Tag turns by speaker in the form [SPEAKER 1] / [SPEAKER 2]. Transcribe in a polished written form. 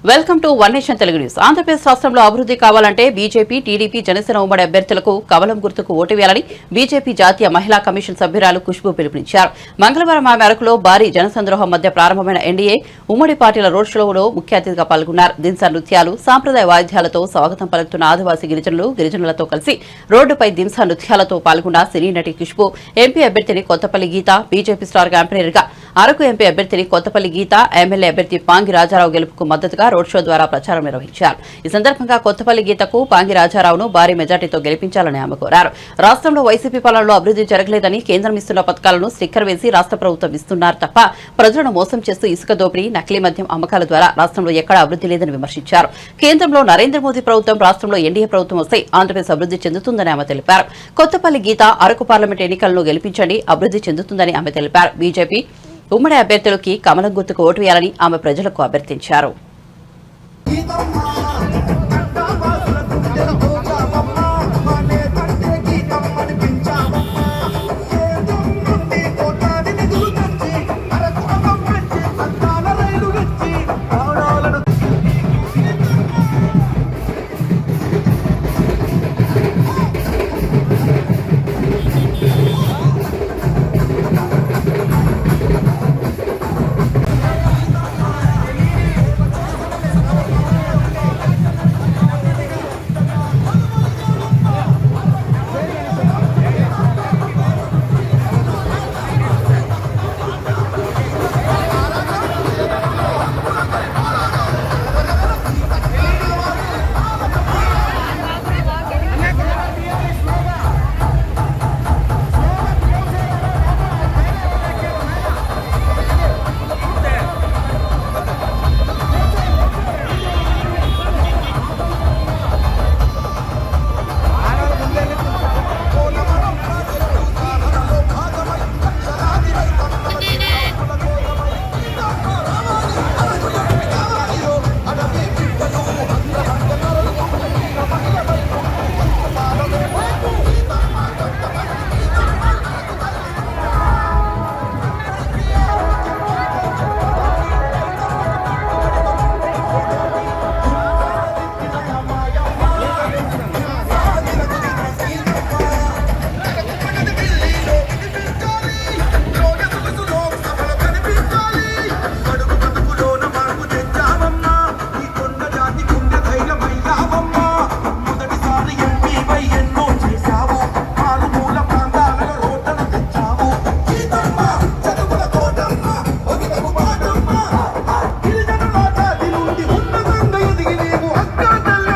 [SPEAKER 1] Welcome to one nation Telugu news. Andhra Pradesh రాష్ట్రంలో అభివృద్ధి కావాలంటే బీజేపీ, టీడీపీ, జనసేన ఉమ్మడి అభ్యర్థులకు కమలం గుర్తుకు ఓటు వేయాలని బీజేపీ జాతీయ మహిళా కమిషన్ సభ్యురాలు ఖుష్బూ పిలుపునిచ్చారు. మంగళవారం ఆమె అరకులో భారీ జనసంద్రోహం మధ్య ప్రారంభమైన ఎన్డీఏ ఉమ్మడి పార్టీల రోడ్ షోలో ముఖ్య అతిథిగా పాల్గొన్నారు. దింసా నృత్యాలు, సాంప్రదాయ వాయిద్యాలతో స్వాగతం పలుకుతున్న ఆదివాసీ గిరిజనులతో కలిసి రోడ్డుపై దింసా నృత్యాలతో పాల్గొన్న సినీ నటి ఖుష్బూ ఎంపీ అభ్యర్థిని కొత్తపల్లి గీత, బీజేపీ స్టార్ క్యాంపెయినర్గా అరకు ఎంపీ అభ్యర్థిని కొత్తపల్లి గీత, ఎమ్మెల్యే అభ్యర్థి పాంగి రాజారావు గెలుపుకు మద్దతుగా రోడ్ షో ద్వారా ప్రచారం నిర్వహించారు. ఈ సందర్భంగా కొత్తపల్లి గీతకు పాంగి రాజారావును భారీ మెజార్టీతో గెలిపించాలని ఆమె కోరారు. రాష్ట్రంలో వైసీపీ పాలనలో అభివృద్ధి జరగలేదని, కేంద్రం ఇస్తున్న పథకాలను స్టిక్కర్ వేసి రాష్ట్ర ప్రభుత్వం ఇస్తున్నారు తప్ప ప్రజలను మోసం చేస్తూ ఇసుక దోపిడీ, నకిలీ మద్యం అమ్మకాల ద్వారా రాష్ట్రంలో ఎక్కడా అభివృద్ధి లేదని విమర్శించారు. కేంద్రంలో నరేంద్ర మోదీ ప్రభుత్వం, రాష్ట్రంలో ఎన్డీఏ ప్రభుత్వం వస్తే ఆంధ్రప్రదేశ్ అభివృద్ధి చెందుతుందని ఆమె తెలిపారు. కొత్తపల్లి గీత అరకు పార్లమెంట్ ఎన్నికలను గెలిపించండి, అభివృద్ధి చెందుతుందని ఆమె తెలిపారు. బీజేపీ ఉమ్మడి అభ్యర్థులకి కమలం గుర్తుకు ఓటు వేయాలని ఆమె ప్రజలకు అభ్యర్థించారు.